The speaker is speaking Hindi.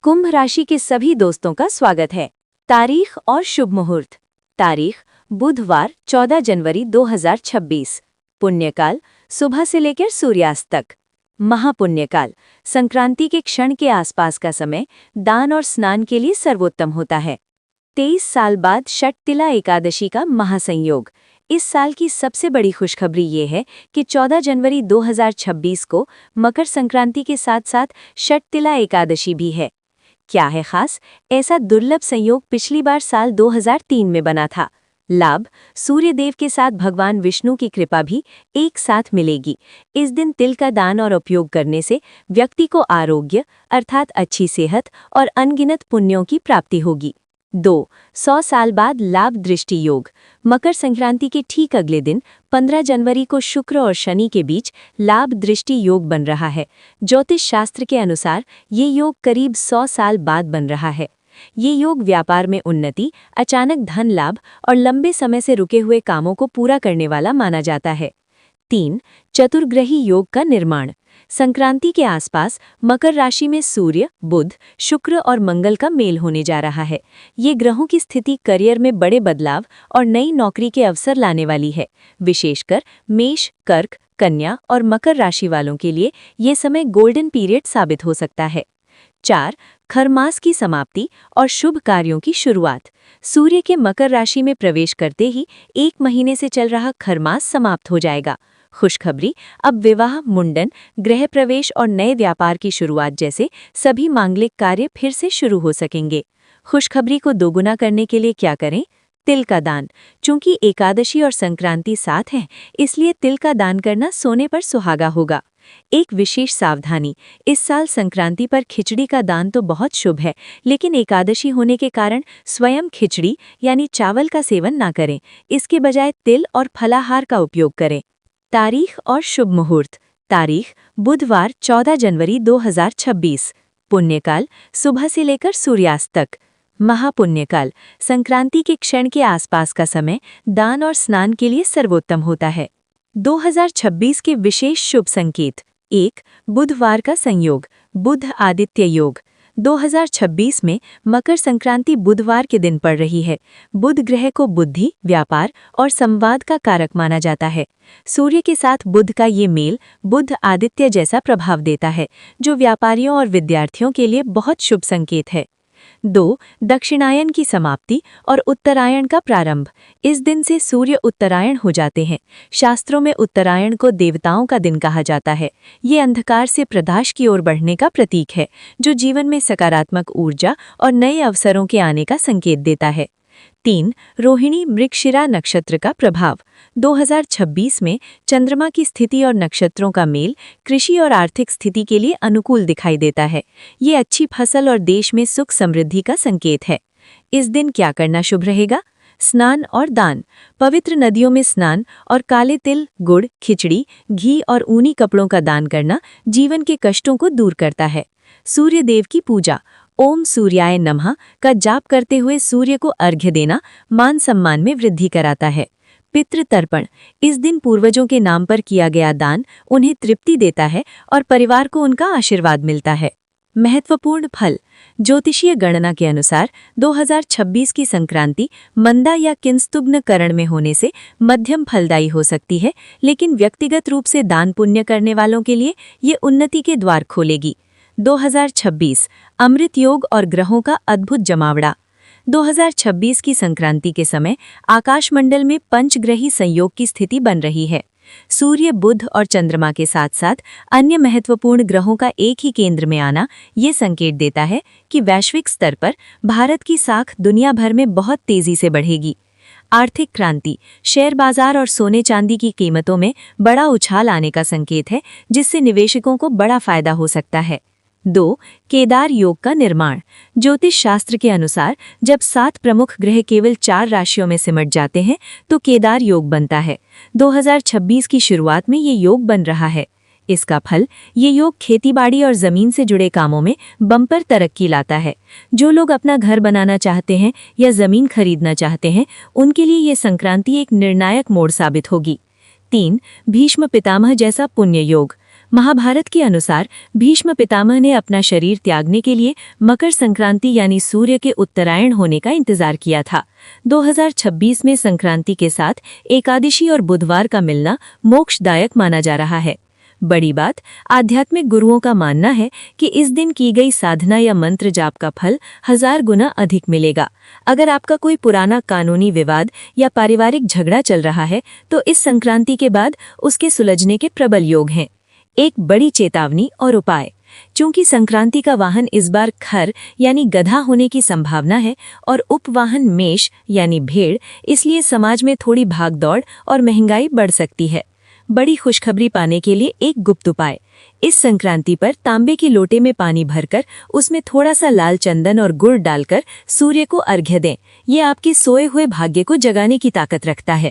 कुंभ राशि के सभी दोस्तों का स्वागत है। तारीख और शुभ मुहूर्त। तारीख बुधवार 14 जनवरी 2026। पुण्यकाल सुबह से लेकर सूर्यास्त तक। महापुण्यकाल संक्रांति के क्षण के आसपास का समय दान और स्नान के लिए सर्वोत्तम होता है। 23 साल बाद षटतिला एकादशी का महासंयोग। इस साल की सबसे बड़ी खुशखबरी ये है कि 14 जनवरी 2026 को मकर संक्रांति के साथ साथ षटतिला एकादशी भी है। क्या है खास? ऐसा दुर्लभ संयोग पिछली बार साल 2003 में बना था। लाभ सूर्य देव के साथ भगवान विष्णु की कृपा भी एक साथ मिलेगी। इस दिन तिल का दान और उपयोग करने से व्यक्ति को आरोग्य अर्थात अच्छी सेहत और अनगिनत पुण्यों की प्राप्ति होगी। 100 साल बाद लाभ दृष्टि योग। मकर संक्रांति के ठीक अगले दिन 15 जनवरी को शुक्र और शनि के बीच लाभ दृष्टि योग बन रहा है। ज्योतिष शास्त्र के अनुसार ये योग करीब 100 साल बाद बन रहा है। ये योग व्यापार में उन्नति, अचानक धन लाभ और लंबे समय से रुके हुए कामों को पूरा करने वाला माना जाता है। 3 चतुर्ग्रही योग का निर्माण। संक्रांति के आसपास मकर राशि में सूर्य, बुध, शुक्र और मंगल का मेल होने जा रहा है। ये ग्रहों की स्थिति करियर में बड़े बदलाव और नई नौकरी के अवसर लाने वाली है। विशेषकर मेष, कर्क, कन्या और मकर राशि वालों के लिए ये समय गोल्डन पीरियड साबित हो सकता है। 4 खरमास की समाप्ति और शुभ कार्यों की शुरुआत। सूर्य के मकर राशि में प्रवेश करते ही 1 महीने से चल रहा खरमास समाप्त हो जाएगा। खुशखबरी, अब विवाह, मुंडन, गृह प्रवेश और नए व्यापार की शुरुआत जैसे सभी मांगलिक कार्य फिर से शुरू हो सकेंगे। खुशखबरी को दोगुना करने के लिए क्या करें? तिल का दान। चूंकि एकादशी और संक्रांति साथ हैं, इसलिए तिल का दान करना सोने पर सुहागा होगा। एक विशेष सावधानी, इस साल संक्रांति पर खिचड़ी का दान तो बहुत शुभ है, लेकिन एकादशी होने के कारण स्वयं खिचड़ी यानी चावल का सेवन ना करें। इसके बजाय तिल और फलाहार का उपयोग करें। तारीख और शुभ मुहूर्त। तारीख बुधवार 14 जनवरी 2026। पुण्यकाल सुबह से लेकर सूर्यास्त तक। महापुण्यकाल संक्रांति के क्षण के आसपास का समय दान और स्नान के लिए सर्वोत्तम होता है। 2026 के विशेष शुभ संकेत। 1 बुधवार का संयोग, बुध आदित्य योग। 2026 में मकर संक्रांति बुधवार के दिन पड़ रही है। बुध ग्रह को बुद्धि, व्यापार और संवाद का कारक माना जाता है। सूर्य के साथ बुध का ये मेल बुध आदित्य जैसा प्रभाव देता है, जो व्यापारियों और विद्यार्थियों के लिए बहुत शुभ संकेत है। 2 दक्षिणायन की समाप्ति और उत्तरायण का प्रारंभ। इस दिन से सूर्य उत्तरायण हो जाते हैं। शास्त्रों में उत्तरायण को देवताओं का दिन कहा जाता है। ये अंधकार से प्रकाश की ओर बढ़ने का प्रतीक है, जो जीवन में सकारात्मक ऊर्जा और नए अवसरों के आने का संकेत देता है। 3 रोहिणी मृगशिरा नक्षत्र का प्रभाव। 2026 में चंद्रमा की स्थिति और नक्षत्रों का मेल कृषि और आर्थिक स्थिति के लिए अनुकूल दिखाई देता है। ये अच्छी फसल और देश में सुख समृद्धि का संकेत है। इस दिन क्या करना शुभ रहेगा? स्नान और दान। पवित्र नदियों में स्नान और काले तिल, गुड़, खिचड़ी, घी और ऊनी कपड़ों का दान करना जीवन के कष्टों को दूर करता है। सूर्य देव की पूजा। ओम सूर्याय नमः का जाप करते हुए सूर्य को अर्घ्य देना मान सम्मान में वृद्धि कराता है। पितृ तर्पण। इस दिन पूर्वजों के नाम पर किया गया दान उन्हें तृप्ति देता है और परिवार को उनका आशीर्वाद मिलता है। महत्वपूर्ण फल। ज्योतिषीय गणना के अनुसार 2026 की संक्रांति मंदा या किंस्तुग्न करण में होने से मध्यम फलदायी हो सकती है, लेकिन व्यक्तिगत रूप से दान पुण्य करने वालों के लिए ये उन्नति के द्वार खोलेगी। 2026 अमृत योग और ग्रहों का अद्भुत जमावड़ा। 2026 की संक्रांति के समय आकाशमंडल में पंचग्रही संयोग की स्थिति बन रही है। सूर्य, बुध और चंद्रमा के साथ साथ अन्य महत्वपूर्ण ग्रहों का एक ही केंद्र में आना ये संकेत देता है कि वैश्विक स्तर पर भारत की साख दुनिया भर में बहुत तेजी से बढ़ेगी। आर्थिक क्रांति। शेयर बाजार और सोने चांदी की कीमतों में बड़ा उछाल आने का संकेत है, जिससे निवेशकों को बड़ा फायदा हो सकता है। 2 केदार योग का निर्माण। ज्योतिष शास्त्र के अनुसार जब 7 प्रमुख ग्रह केवल 4 राशियों में सिमट जाते हैं तो केदार योग बनता है। 2026 की शुरुआत में ये योग बन रहा है। इसका फल, ये योग खेतीबाड़ी और जमीन से जुड़े कामों में बम्पर तरक्की लाता है। जो लोग अपना घर बनाना चाहते हैं या जमीन खरीदना चाहते हैं, उनके लिए ये संक्रांति एक निर्णायक मोड़ साबित होगी। 3 भीष्म पितामह जैसा पुण्य योग। महाभारत के अनुसार भीष्म पितामह ने अपना शरीर त्यागने के लिए मकर संक्रांति यानी सूर्य के उत्तरायण होने का इंतजार किया था। 2026 में संक्रांति के साथ एकादशी और बुधवार का मिलना मोक्षदायक माना जा रहा है। बड़ी बात, आध्यात्मिक गुरुओं का मानना है कि इस दिन की गई साधना या मंत्र जाप का फल 1000 गुना अधिक मिलेगा। अगर आपका कोई पुराना कानूनी विवाद या पारिवारिक झगड़ा चल रहा है तो इस संक्रांति के बाद उसके सुलझने के प्रबल योग हैं। एक बड़ी चेतावनी और उपाय। चूंकि संक्रांति का वाहन इस बार खर यानी गधा होने की संभावना है और उपवाहन मेष यानी भेड़, इसलिए समाज में थोड़ी भागदौड़ और महंगाई बढ़ सकती है। बड़ी खुशखबरी पाने के लिए एक गुप्त उपाय। इस संक्रांति पर तांबे के लोटे में पानी भरकर उसमें थोड़ा सा लाल चंदन और गुड़ डालकर सूर्य को अर्घ्य दें। ये आपके सोए हुए भाग्य को जगाने की ताकत रखता है।